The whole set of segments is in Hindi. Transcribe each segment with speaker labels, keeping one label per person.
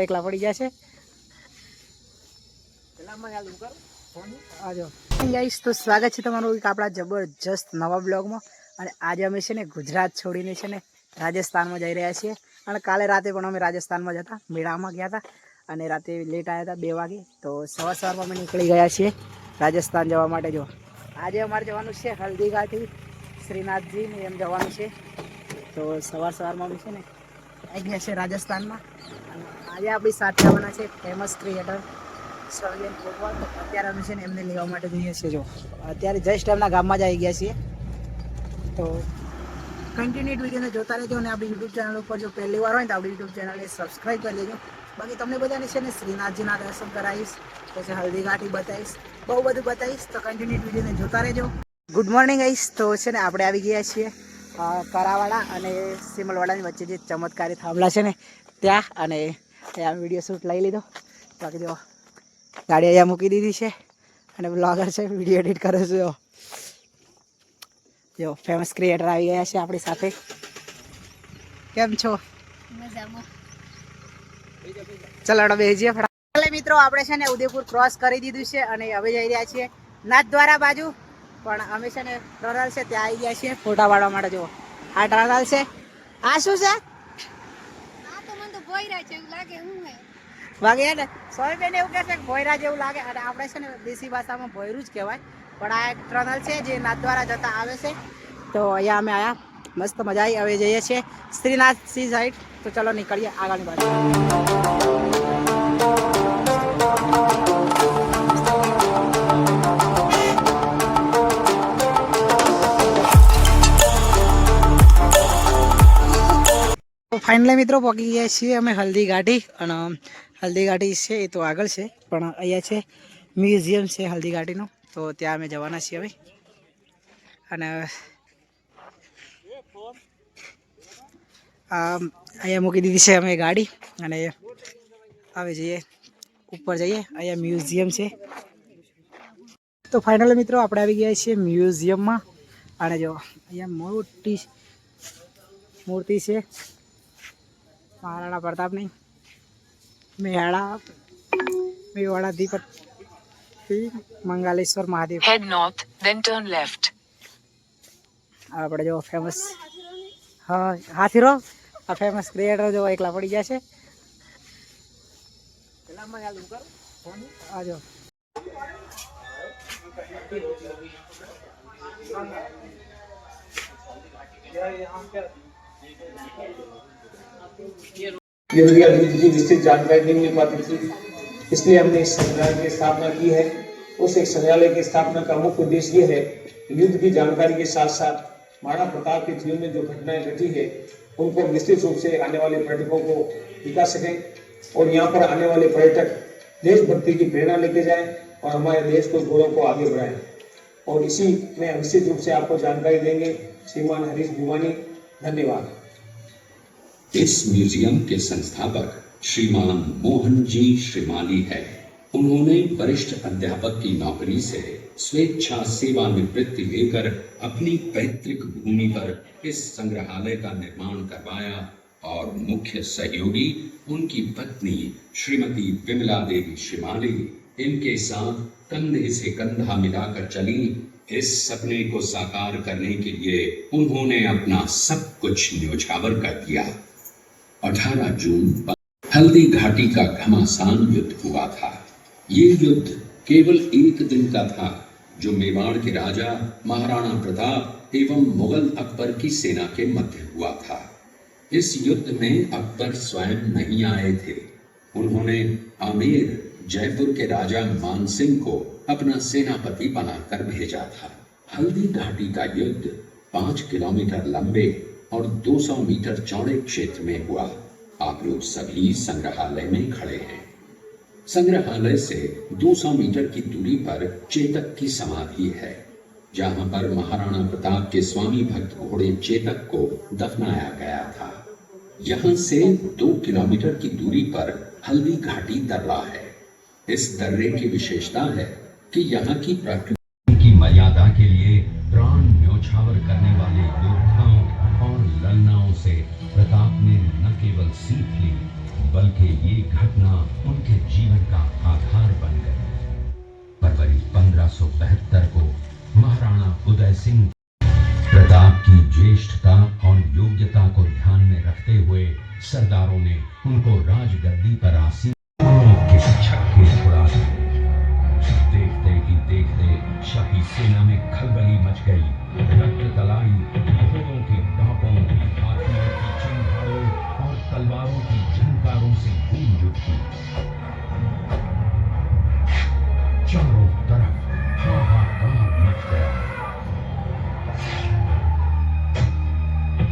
Speaker 1: એકલા પડી ગયા છે આજો ગાઈસ, તો સ્વાગત છે તમારું એક આપણા જબરજસ્ત નવા બ્લોગમાં। અને આજે અમે છે ને ગુજરાત છોડીને છે ને રાજસ્થાનમાં જઈ રહ્યા છીએ। અને કાલે રાતે પણ અમે રાજસ્થાનમાં જતા, મેળામાં ગયા હતા અને રાતે લેટ આવ્યા હતા 2 વાગે। તો સવારમાં અમે નીકળી ગયા છીએ રાજસ્થાન જવા માટે। જો આજે અમારે જવાનું છે હલ્દીઘાટી, શ્રીનાથજી ને એમ જવાનું છે। તો સવારમાં અમે છે ને આવી ગયા છે રાજસ્થાનમાં। અને આજે આપણી સાથે આવવાના છે ફેમસ ક્રિએટર સર્જન કોટવાલ। તો અત્યારે અમે છે ને એમને લેવા માટે જઈએ છીએ। જો અત્યારે જસ્ટ એમના ગામમાં જ આવી ગયા છીએ। તો કન્ટિન્યુ વિડીયોને જોતા રહેજો અને આપણી યુટ્યુબ ચેનલ ઉપર જો પહેલી વાર હોય તો આપણી યુટ્યુબ ચેનલને સબસ્ક્રાઈબ કરી લેજો। બાકી તમને બધાને છે ને શ્રીનાથજીના દર્શન કરાવીશ, પછી હલ્દીઘાટી બતાવીશ, બહુ બધું બતાવીશ। તો કન્ટિન્યુ વિડીયોને જોતા રહેજો। ગુડ મોર્નિંગ ગાઈસ, તો છે ને આપણે આવી ગયા છીએ કરાવાડા અને સિમલવાડાની વચ્ચે જે ચમત્કારી થાંભલા છે ને ત્યાં। અને ત્યાં વિડીયો શૂટ લઈ લીધો। બાકી જો ગાડી અહીંયા મૂકી દીધી છે અને બ્લોગર છે, વિડીયો એડિટ કરે છે। જો ફેમસ ક્રિએટર આવી ગયા છે આપણી સાથે। કેમ છો?
Speaker 2: મજામાં।
Speaker 1: ચલો બેસીએ ફટાફટ। મિત્રો આપણે છે ને ઉદયપુર ક્રોસ કરી દીધું છે અને હવે જઈ રહ્યા છીએ નાથદ્વારા બાજુ। પણ અમે છે ને ટનલ છે ત્યાં આવી ગયા છીએ ફોટા પાડવા માટે। જો આ ટનલ છે, આ શું છે? વાગે ને સોયબેન એવું કહે છે કે ભોયરા જેવું લાગે અને આપણે છે ને દેશી ભાષામાં ભોયરું જ કહેવાય। પણ આ એક ટનલ છે જે નાથદ્વારા જતા આવે છે। તો અહીંયા અમે આવ્યા, મસ્ત મજા આવી। હવે જઈએ છીએ શ્રીનાથજી સાઈડ। તો ચલો નીકળીએ આગળની બાજુ। ફાઇનલી મિત્રો પહોંચી ગયા છીએ અમે હલ્દીઘાટી। અને હલ્દીઘાટી છે એ તો આગળ છે, પણ અહીંયા છે મ્યુઝિયમ છે હલ્દીઘાટીનું। તો ત્યાં અમે જવાના છીએ હવે। અને અહીંયા મૂકી દીધી છે અમે ગાડી અને હવે જઈએ ઉપર જઈએ। અહીંયા મ્યુઝિયમ છે। તો ફાઇનલી મિત્રો આપણે આવી ગયા છીએ મ્યુઝિયમમાં। અને જો અહીંયા મોટી મૂર્તિ છે Maharana પ્રતાપની, મેવાડાધિપતિ મંગાલેશ્વર Mahadev.
Speaker 3: Head north, then turn left.
Speaker 1: આપણે જો ફેમસ હાથીરો આ ફેમસ ક્રિએટર જો એકલા પડી ગયા છે આજો।
Speaker 4: विस्तृत जानकारी नहीं मिल पाती थी, इसलिए हमने इस संग्रहालय की स्थापना की है। उस एक संग्रहालय की स्थापना का मुख्य उद्देश्य ये है युद्ध की जानकारी के साथ साथ महाराणा प्रताप के जीवन में जो घटनाएं घटी है उनको विस्तृत रूप से आने वाले पर्यटकों को दिखा सकें और यहाँ पर आने वाले पर्यटक देशभक्ति की प्रेरणा लेके जाएं और हमारे देश को गौरव को आगे बढ़ाएं। और इसी में विस्तृत रूप से आपको जानकारी देंगे श्रीमान हरीश भिवानी। धन्यवाद।
Speaker 5: इस म्यूजियम के संस्थापक श्रीमान मोहन जी श्रीमाली है। उन्होंने वरिष्ठ अध्यापक की नौकरी से स्वेच्छा सेवानिवृत्ति लेकर अपनी पैतृक भूमि पर इस संग्रहालय का निर्माण करवाया और मुख्य सहयोगी उनकी पत्नी श्रीमती विमला देवी श्रीमाली इनके साथ कंधे से कंधा मिलाकर चली। इस सपने को साकार करने के लिए उन्होंने अपना सब कुछ न्योछावर कर दिया। 18 जून पर हल्दी घाटी का घमासान युद्ध हुआ था। ये युद्ध केवल एक दिन का था, जो मेवाड़ के राजा महाराणा प्रताप एवं मुगल अकबर की सेना के मध्य हुआ था। इस युद्ध में अकबर स्वयं नहीं आए थे। उन्होंने आमेर जयपुर के राजा मानसिंह को अपना सेनापति बनाकर भेजा था। हल्दी घाटी का युद्ध 5 किलोमीटर लंबे और 200 मीटर चौड़े क्षेत्र में हुआ। आप लोग सभी संग्रहालय में खड़े हैं। संग्रहालय से 200 मीटर की दूरी पर चेतक की समाधि है, जहां पर महाराणा प्रताप के स्वामी भक्त घोड़े चेतक को दफनाया गया था। यहां से 2 किलोमीटर की दूरी पर हल्दी घाटी दर्रा है। इस दर्रे की विशेषता है कि यहाँ की प्रकृति की मर्यादा के लिए प्राण न्योछावर करने वाले योद्धाओं और ललनाओं से प्रताप ने न केवल सीख ली, बल्कि ये घटना उनके जीवन का आधार बन गई। फरवरी 1572 को महाराणा उदय सिंह प्रताप की ज्येष्ठता और योग्यता को ध्यान में रखते हुए सरदारों ने उनको राजगद्दी पर आसीन के छक्के छुड़ा दिए। देखते ही देखते शाही सेना में खलबली मच गई। रक्त तलाई, घोड़ों की टापों, हाथियों की चिंगारों और तलवारों की झंकारों से गूंज उठी। चारों तरफ हाहाकार मच गया।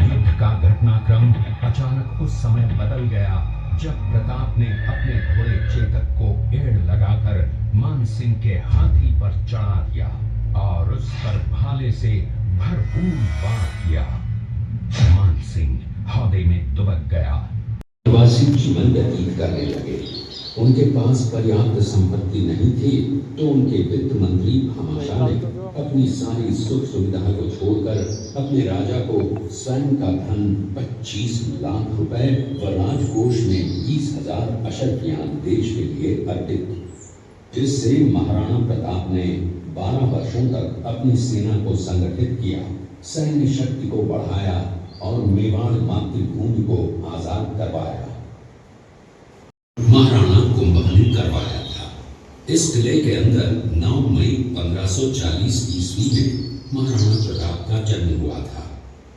Speaker 5: युद्ध का घटनाक्रम अचानक उस समय बदल गया जब प्रताप ने अपने घोड़े चेतक को एड़ लगाकर मानसिंह के हाथी पर चढ़ा दिया और उस पर भाले से भरपूर वार किया। मानसिंह हौदे में दुबक गया। प्रवासी जीवन व्यतीत करने लगे। उनके पास पर्याप्त संपत्ति नहीं थी तो उनके वित्त मंत्री भामाशाह ने अपनी सारी सुख सुविधा को छोड़कर अपने राजा को स्वयं का धन 25 लाख रुपए व राजकोष में 20,000 अशर्फियां देश के लिए अर्पित की, जिससे महाराणा प्रताप ने 12 वर्षों तक अपनी सेना को संगठित किया, सैन्य शक्ति को बढ़ाया और मेवाड़ मातृभूमि को आजाद करवाया। महाराणा कुंभकर्ण करवाया था। इस किले के अंदर 9 मई 1540 ईस्वी में महाराणा प्रताप का जन्म हुआ था।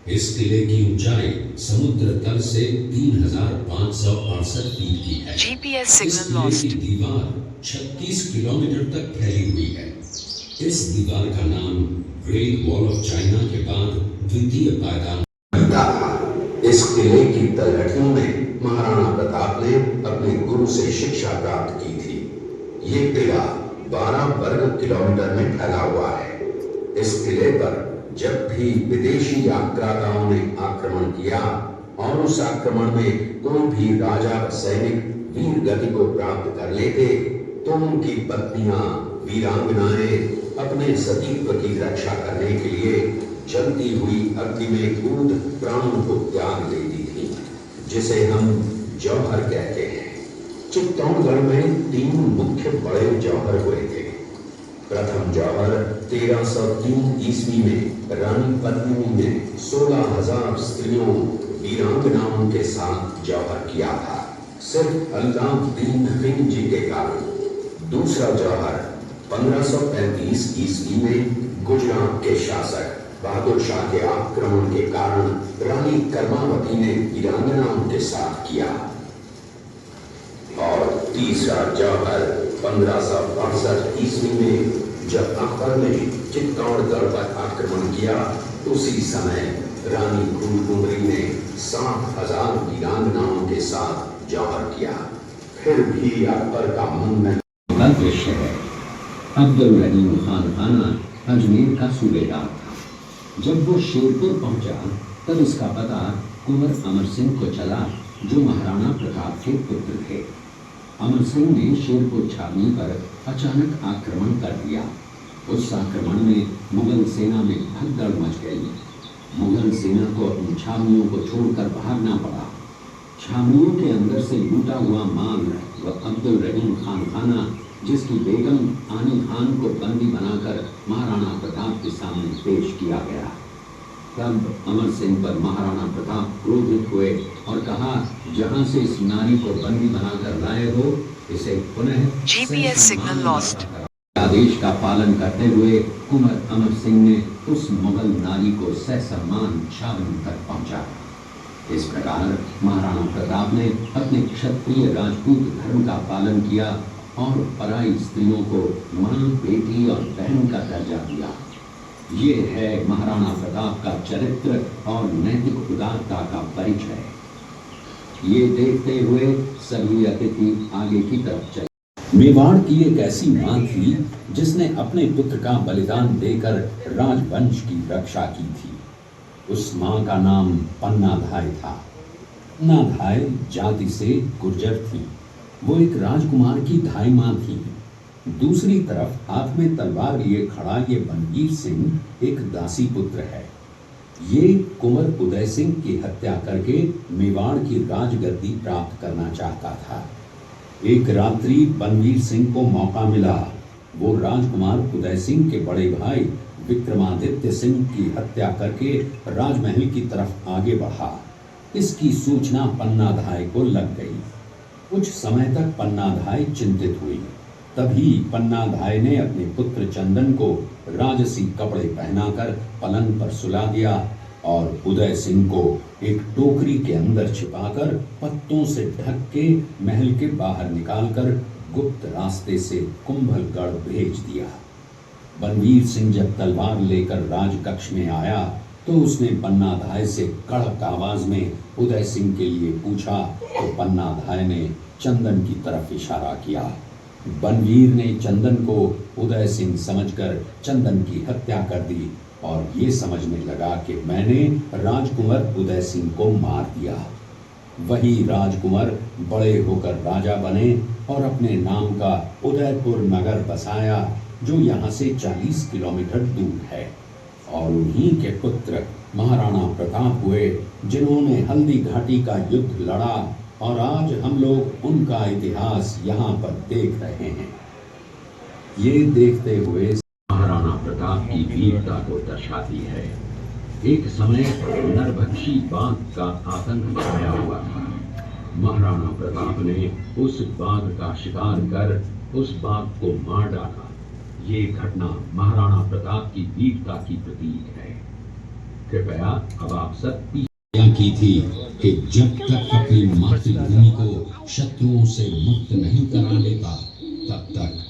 Speaker 5: इस किले की ऊंचाई समुद्र तल से 3,568 फीट की है।
Speaker 3: GPS
Speaker 5: इस
Speaker 3: signal
Speaker 5: किले
Speaker 3: lost.
Speaker 5: की दीवार 36 किलोमीटर तक फैली हुई है। इस दीवार का नाम ग्रेट वॉल ऑफ चाइना के बाद द्वितीय पायदान था। इस किले की तलहटियों में महाराणा प्रताप ने अपने गुरु से शिक्षा प्राप्त की थी। ये किला 12 वर्ग किलोमीटर में फैला हुआ है। इस किले पर जब भी विदेशी आक्रांताओं ने आक्रमण किया और उस आक्रमण में कोई भी राजा व सैनिक वीर गति को प्राप्त कर लेते तो उनकी पत्नियां वीरांगनाएं अपने सतीत्व की रक्षा करने के लिए जलती हुई अग्नि में कूद प्राणों को त्याग देती थी, जिसे हम जौहर कहते हैं। चित्तौड़गढ़ में 3 मुख्य बड़े जौहर हुए थे। प्रथम जौहर 1303 ईस्वी में रानी पद्मिनी ने 16,000 स्त्रियों वीरांगनाओं के साथ जौहर किया था, सिर्फ अल्लाउद्दीन खिलजी के कारण। दूसरा जौहर 1535 ईस्वी में गुजरात के शासक बहादुर शाह के आक्रमण के कारण रानी कर्मावती ने वीरांगनाओं के साथ किया। और तीसरा जौहर 1562 ईस्वी में जब अकबर ने चित्तौड़गढ़ पर आक्रमण किया, उसी समय रानी फूलकुंवरी ने 7,000 वीरांगनाओं के साथ जौहर किया। फिर भी अकबर का मन में दृश्य है। अब्दुल रहीम खान खाना अजमेर का सूबेदार था। जब वो शेरपुर पहुंचा तब इसका पता कुंवर अमर सिंह को चला, जो महाराणा प्रताप के पुत्र थे। अमर सिंह ने शेरपुर छावनी पर अचानक आक्रमण कर दिया। उस आक्रमण में मुगल सेना में भगदड़ मच गई। मुगल सेना को अपनी छावनियों को छोड़कर भागना पड़ा। छावनियों के अंदर से लूटा हुआ माल व अब्दुल रहीम खान खाना, जिसकी बेगम आनी खान को बंदी बनाकर महाराणा प्रताप के सामने पेश किया गया। तब अमर सिंह पर महाराणा प्रताप क्रोधित हुए और कहा, जहां से इस नारी को बंदी बनाकर लाए हो, इसे पुनः
Speaker 3: GPS signal lost.
Speaker 5: आदेश का पालन करते हुए कुंवर अमर सिंह ने उस मुगल नारी को ससम्मान छावनी तक पहुंचाया। इस प्रकार महाराणा प्रताप ने अपने क्षत्रिय राजपूत धर्म का पालन किया और पराई स्त्रियों को मां, बेटी और बहन का दर्जा दिया। ये है महाराणा प्रताप का चरित्र और नैतिक उदारता का परिचय। ये देखते हुए सभी अतिथि आगे की तरफ चले। मेवाड़ की एक ऐसी मां थी जिसने अपने पुत्र का बलिदान देकर राजवंश की रक्षा की थी। उस मां का नाम पन्नाधाय था। नाधाय जाति से गुर्जर थी। वो एक राजकुमार की धाई मां थी। दूसरी तरफ हाथ में तलवार लिए खड़ा ये बनवीर सिंह एक दासी पुत्र है। ये कुंवर उदय सिंह की हत्या करके मेवाड़ की राजगद्दी प्राप्त करना चाहता था। एक रात्रि बनवीर सिंह को मौका मिला। वो राजकुमार उदय सिंह के बड़े भाई विक्रमादित्य सिंह की हत्या करके राजमहल की तरफ आगे बढ़ा। इसकी सूचना पन्नाधाय को लग गई। कुछ समय तक पन्नाधाय चिंतित हुई। तभी पन्नाधाय ने अपने पुत्र चंदन को राजसी कपड़े पहनाकर पलंग पर सुला दिया और उदय सिंह को एक टोकरी के अंदर छिपाकर पत्तों से ढक के महल के बाहर निकालकर गुप्त रास्ते से कुंभलगढ़ भेज दिया। बनवीर सिंह जब तलवार लेकर राजकक्ष में आया तो उसने पन्नाधाय से कड़क आवाज में उदय सिंह के लिए पूछा तो पन्नाधाय ने चंदन की तरफ इशारा किया। बनवीर ने चंदन को उदय सिंह समझकर चंदन की हत्या कर दी और ये समझने लगा कि मैंने राजकुंवर उदय सिंह को मार दिया। वही राजकुंवर बड़े होकर राजा बने और अपने नाम का उदयपुर नगर बसाया जो यहाँ से 40 किलोमीटर दूर है। और उन्हीं के पुत्र महाराणा प्रताप हुए जिन्होंने हल्दी घाटी का युद्ध लड़ा और आज हम लोग उनका इतिहास यहाँ पर देख रहे हैं। ये देखते हुए महाराणा प्रताप की वीरता को दर्शाती है। एक समय नरभक्षी बाघ का आतंक छाया हुआ था। महाराणा प्रताप ने उस बाघ का शिकार कर उस बाघ को मार डाला। ये घटना महाराणा प्रताप की वीरता की प्रतीक है। कृपया अब आप सब की थी कि जब तक अपनी मातृभूमि को शत्रुओं से मुक्त नहीं करा लेता तब तक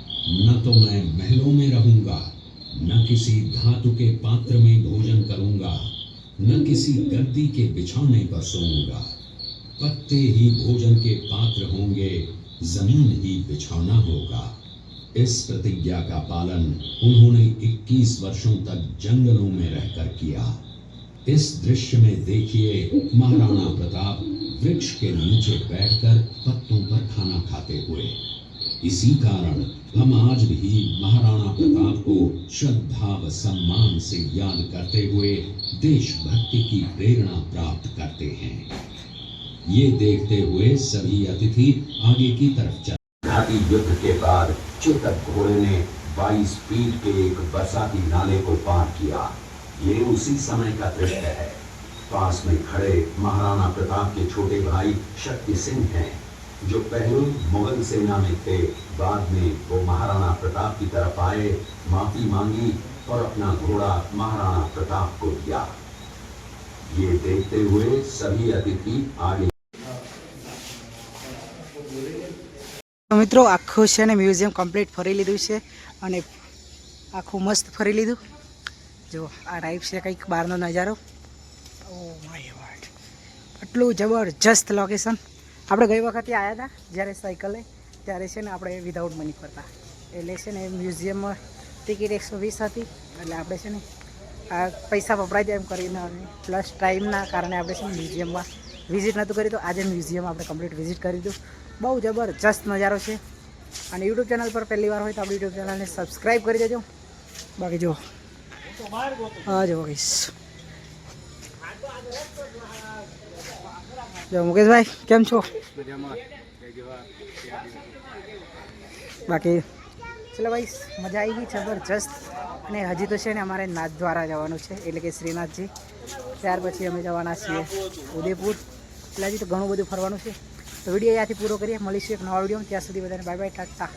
Speaker 5: न तो मैं महलों में रहूंगा, न किसी धातु के पात्र में भोजन करूंगा, न किसी गद्दी के बिछौने पर सोऊंगा। पत्ते ही भोजन के पात्र होंगे, जमीन ही बिछौना होगा। इस प्रतिज्ञा का पालन उन्होंने 21 वर्षों तक जंगलों में रहकर किया। इस दृश्य में देखिए महाराणा प्रताप वृक्ष के नीचे बैठकर पत्तों पर खाना खाते हुए। इसी कारण हम आज भी महाराणा प्रताप को श्रद्धा व सम्मान से याद करते हुए देशभक्ति की प्रेरणा प्राप्त करते हैं। ये देखते हुए सभी अतिथि आगे की तरफ चले। घाटी युद्ध के बाद चेतक घोड़े ने 22 फीट के एक बरसाती नाले को पार किया। ये उसी समय का दृश्य है। पास में खड़े महाराणा प्रताप के छोटे भाई शक्ति सिंह हैं, जो पहले मुगल सेना में थे। बाद में वो महाराणा प्रताप की तरफ आए, माफी मांगी और अपना घोड़ा महाराणा प्रताप को दिया। ये देखते हुए सभी अतिथि आगे।
Speaker 1: मित्रों आखुं छे ने म्यूजियम कम्प्लीट फरी लीधुं छे अने आखुं मस्त फरी लीधुं। जो आ टाइप से कंईक बहारनो नजारो। ओ माय गॉड, आटलुं जबरजस्त लोकेशन। આપણે ગઈ વખતે આવ્યા હતા જ્યારે સાયકલે, ત્યારે છે ને આપણે વિધાઉટ મની ફરતા, એટલે છે ને મ્યુઝિયમમાં ટિકિટ 120 હતી, એટલે આપણે છે ને આ પૈસા વપરાઈ જાય એમ કરીને પ્લસ ટાઈમના કારણે આપણે છે ને મ્યુઝિયમમાં વિઝિટ નહોતું કર્યું, તો આજે મ્યુઝિયમ આપણે કમ્પ્લીટ વિઝિટ કરી દીધું। બહુ જબરજસ્ત નજારો છે અને યુટ્યુબ ચેનલ પર પહેલી વાર હોય તો આપણી યુટ્યુબ ચેનલને સબસ્ક્રાઈબ કરી દેજો। બાકી જો હા જો ગાઈસ, જો મુકેશભાઈ કેમ છો? બાકી ચલો ભાઈ મજા આવી ગઈ જબરજસ્ત। અને હજી તો છે ને અમારે નાથદ્વારા જવાનું છે, એટલે કે શ્રીનાથજી। ત્યાર પછી અમે જવાના છીએ ઉદયપુર। એટલે હજી તો ઘણું બધું ફરવાનું છે। તો વિડીયો અહીંયાથી પૂરો કરીએ, મળીશું એક નવા વિડીયો। ત્યાં સુધી બધાને બાય બાય, ટાટા।